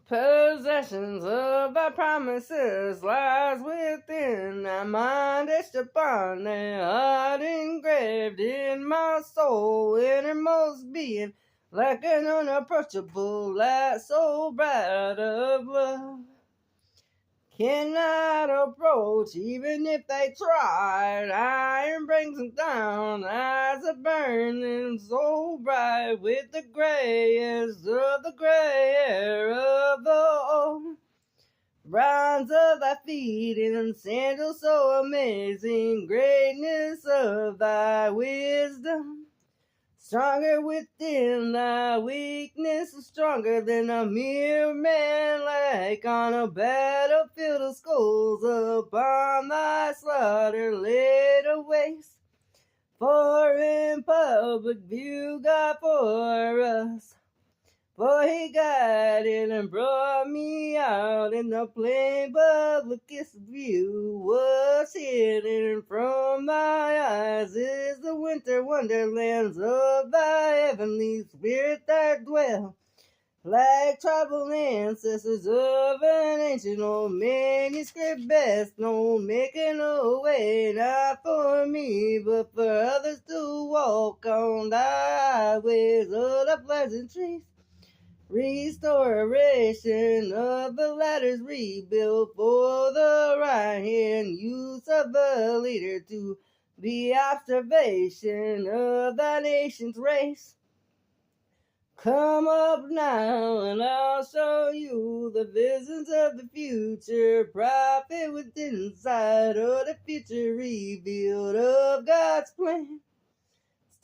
Possessions of thy promises lies within thy mind, etched upon thy heart, engraved in my soul, innermost being, like an unapproachable light so bright of love. Cannot approach, even if they tried. Iron brings them down, eyes are burning so bright with the grayest of the gray hair of the old. Bronze of thy feet and sandals so amazing, greatness of thy wisdom. Stronger within thy weakness, stronger than a mere man, like on a battlefield of skulls upon thy slaughter laid a waste. For in public view, God for us. For he guided and brought me out in the plain publicest view was hidden from thy eyes is the winter wonderlands of thy heavenly spirit that dwell like tribal ancestors of an ancient old manuscript best known, making a way not for me but for others to walk on thy highways of the pleasant trees. Restoration of the ladders rebuilt for the right hand use of the leader to the observation of the nation's race. Come up now and I'll show you the visions of the future. Prophet with insight of the future revealed of God's plan.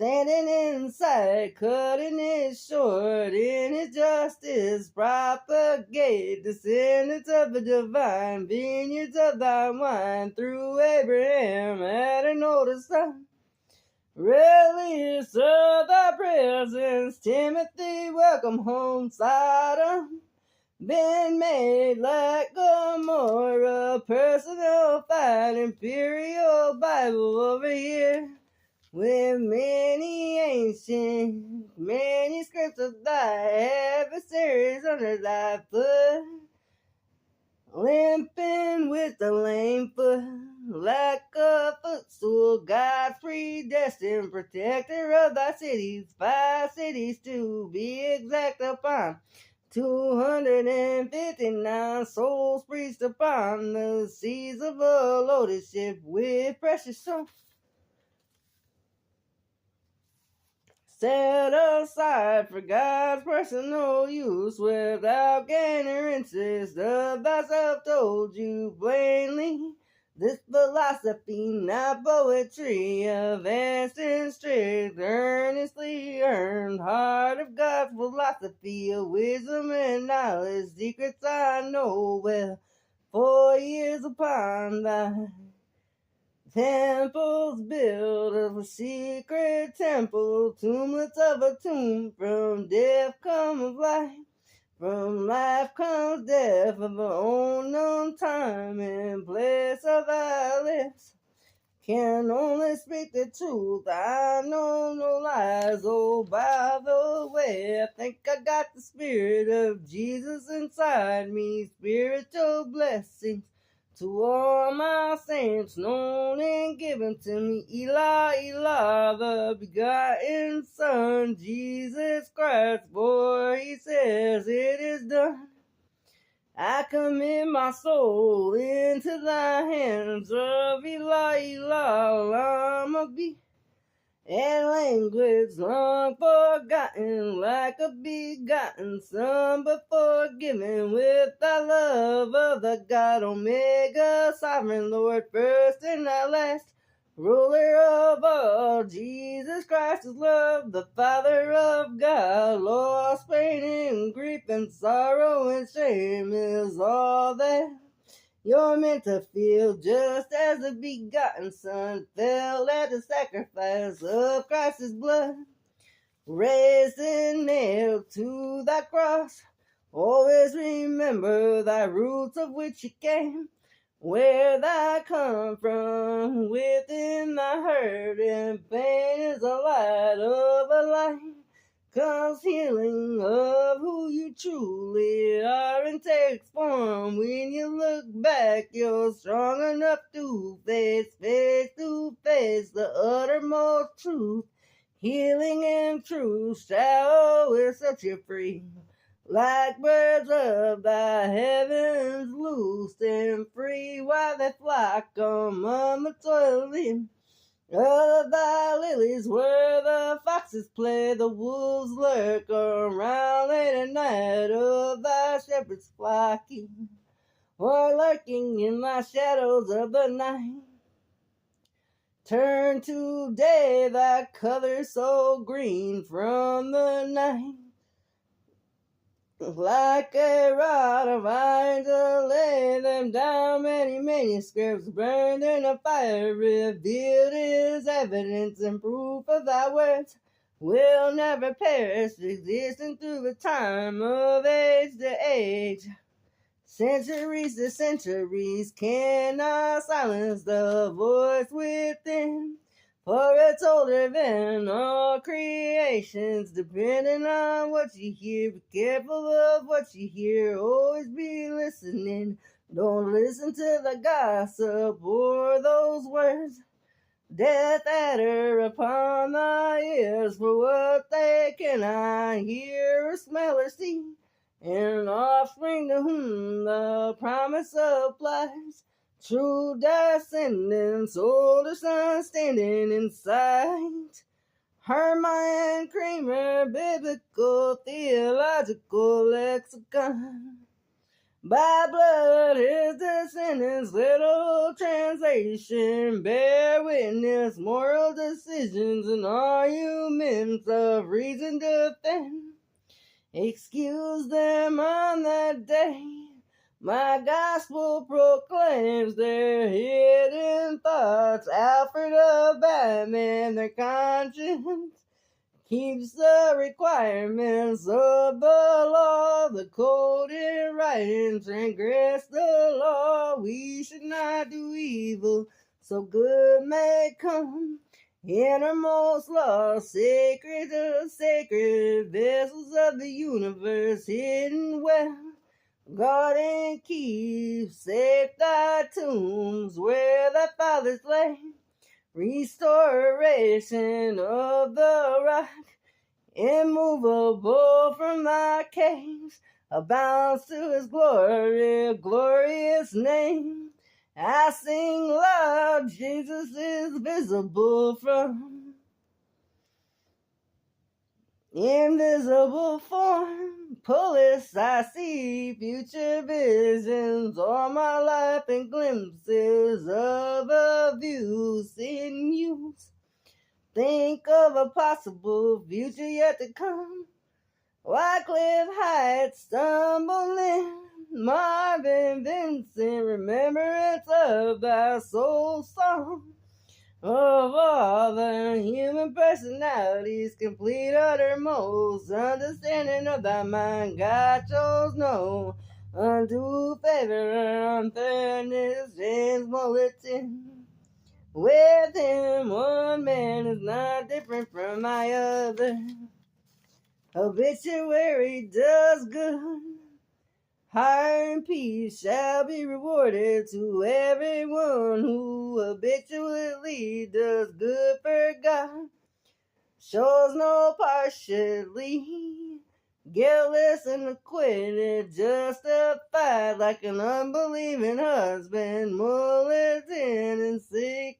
Standing inside, cutting it short in his justice, propagate descendants of the divine, vineyards of thy wine, through Abraham had an older son. Release of thy presence, Timothy, welcome home, Sodom. Been made like Gomorrah, personal fight, imperial Bible over here. With many ancient manuscripts of thy adversaries under thy foot, limping with the lame foot, like a footstool, God's predestined protector of thy cities, 5 cities to be exact upon. 259 souls preached upon the seas of a loaded ship with precious souls. Set aside for God's personal use without gain or interest of thyself told you plainly. This philosophy, not poetry, advanced and strict, earnestly earned, heart of God's philosophy of wisdom and knowledge, secrets I know well, 4 years upon thy temples built of a secret temple, tomblets of a tomb, from death comes life, from life comes death of an unknown time and place of thy lips. Can only speak the truth, I know no lies. Oh, by the way, I think I got the spirit of Jesus inside me, spiritual blessings to all my saints, known and given to me. Eli, Eli, the begotten Son, Jesus Christ, for he says it is done. I commit my soul into thy hands of Eli, Eli, I'ma be and language long forgotten, like a begotten son, but forgiven with thy love of the God Omega, sovereign Lord, first and not last, ruler of all, Jesus Christ is love, the Father of God, lost pain and grief and sorrow and shame is all that you're meant to feel, just as the begotten Son fell at the sacrifice of Christ's blood, raised and nailed to thy cross. Always remember thy roots of which you came, where thy come from, within thy hurt and pain is a light of a light, comes healing of who you truly are in vision takes form. When you look back, you're strong enough to face to face the uttermost truth. Healing and truth shall always set you free. Like birds of the heavens, loosed and free, while they flock among the toiling of thy lilies, where the foxes play, the wolves lurk around late at night, of thy shepherds flocking, or lurking in the shadows of the night. Turn today thy color so green from the night. Like a rod of iron to lay them down, many manuscripts burned in a fire, revealed is evidence and proof of thy words will never perish, existing through the time of age to age. Centuries to centuries cannot silence the voice within, for it's older than all creations, depending on what you hear. Be careful of what you hear, always be listening. Don't listen to the gossip or those words. Death adder upon thy ears, for what they cannot hear or smell or see. And offspring to whom the promise applies. True descendants, older sons standing in sight. Hermione Kramer, biblical, theological lexicon. By blood, his descendants, little translation, bear witness, moral decisions, and arguments of reason defend. Excuse them on that day. My gospel proclaims their hidden thoughts. Alfred of Batman, their conscience keeps the requirements of the law. The code in writing transgress the law. We should not do evil, so good may come. Innermost law, sacred of sacred, vessels of the universe, hidden well. Guard and keep safe thy tombs where thy fathers lay. Restoration of the rock, immovable from thy caves, abounds to his glory, glorious name. I sing loud, Jesus is visible from invisible form. Police, I see future visions, all my life and glimpses of a view in use. Think of a possible future yet to come. Wycliffe Heights, stumbling, Marvin Vincent, remembrance of thy soul song. Of all the human personalities, complete uttermost understanding of thy mind, God chose no undue favor or unfairness. James Mulliton. With him, one man is not different from my other. Obituary does good. Hire and peace shall be rewarded to everyone who habitually does good for God. Shows no partially, guiltless and acquitted, justified like an unbelieving husband. Mulliton and sick,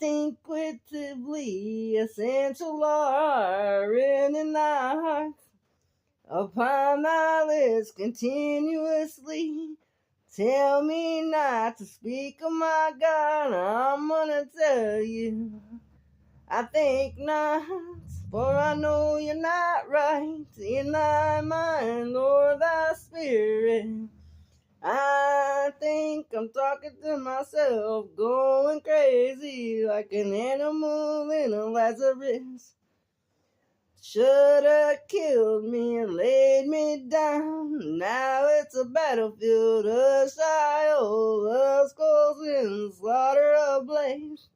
instinctively essential law are written in thy heart. Upon thy lips continuously, tell me not to speak of my God. I'm gonna tell you, I think not, for I know you're not right in thy mind or thy spirit. I think I'm talking to myself, going crazy like an animal in a Lazarus. Should have killed me and laid me down. Now it's a battlefield of Sheol, of skulls and slaughter ablaze.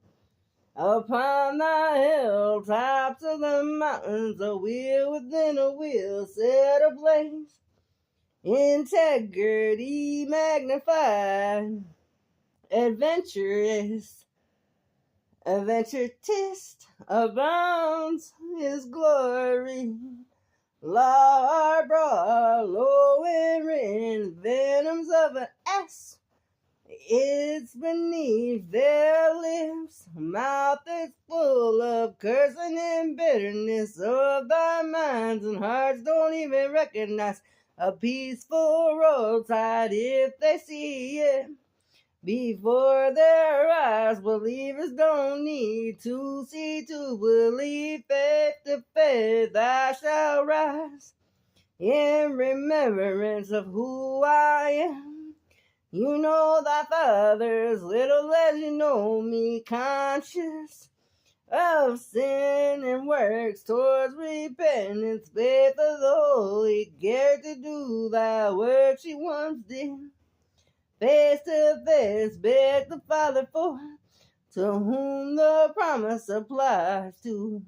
Upon the hilltops of the mountains, a wheel within a wheel set ablaze. integrity magnified, adventurous, adventurist abounds his glory. Law are broad, low and written, venoms of an ass. It's beneath their lips, mouth is full of cursing and bitterness of thy minds and hearts don't even recognize a peaceful roadside if they see it before their eyes. Believers don't need to see to believe. Faith to faith I shall rise in remembrance of who I am. You know thy fathers, little as you know me, conscious of sin and works towards repentance, faith of the holy, care to do thy work she once did. Face to face, beg the Father for, to whom the promise applies to.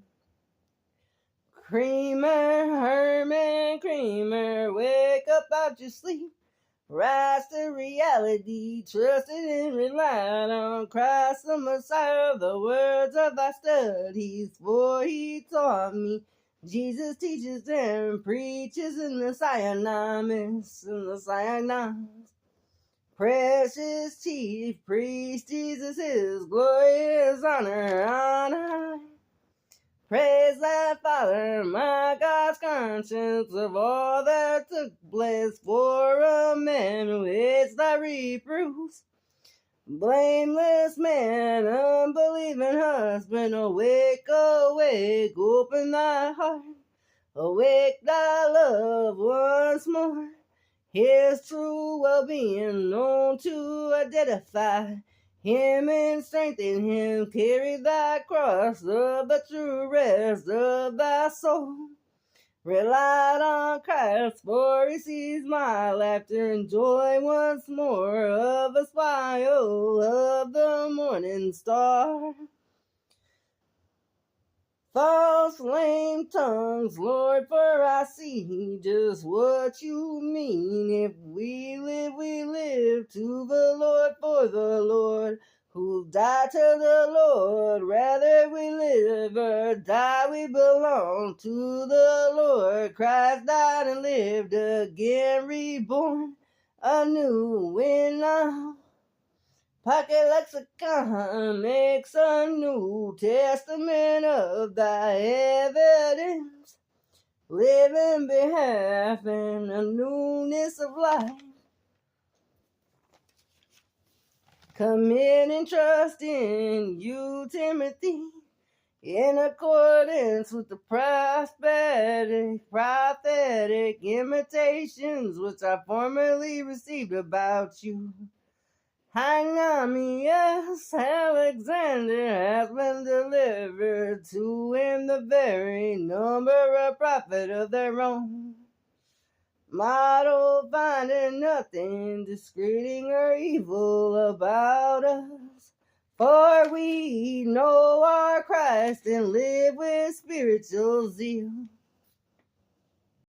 Creamer, Herman Creamer, wake up out your sleep. Rise to reality, trusted and relied on Christ the Messiah, the words of thy studies, for he taught me. Jesus teaches and preaches in the Sinaites, in the Sinaites. Precious chief priest, Jesus is glorious honor on high. Praise thy Father, my God's conscience of all that took place for a man who hates thy reproofs. Blameless man, unbelieving husband, awake, awake, open thy heart, awake thy love once more. His true well-being known to identify him and strengthen him, carry thy cross of the true rest of thy soul. Relied on Christ, for he sees my laughter and joy once more of a smile of the morning star. False lame tongues, Lord, for I see just what you mean. If we live to the Lord, for the Lord, who died to the Lord. Rather we live or die, we belong to the Lord. Christ died and lived again, reborn anew in love. Pocket lexicon makes a New Testament of thy evidence. Live in behalf and a newness of life. Commit and trust in you, Timothy, in accordance with the prophetic imitations which I formerly received about you. Hymenaeus Alexander has been delivered to him the very number of prophet of their own. Model finding nothing discreting or evil about us, for we know our Christ and live with spiritual zeal.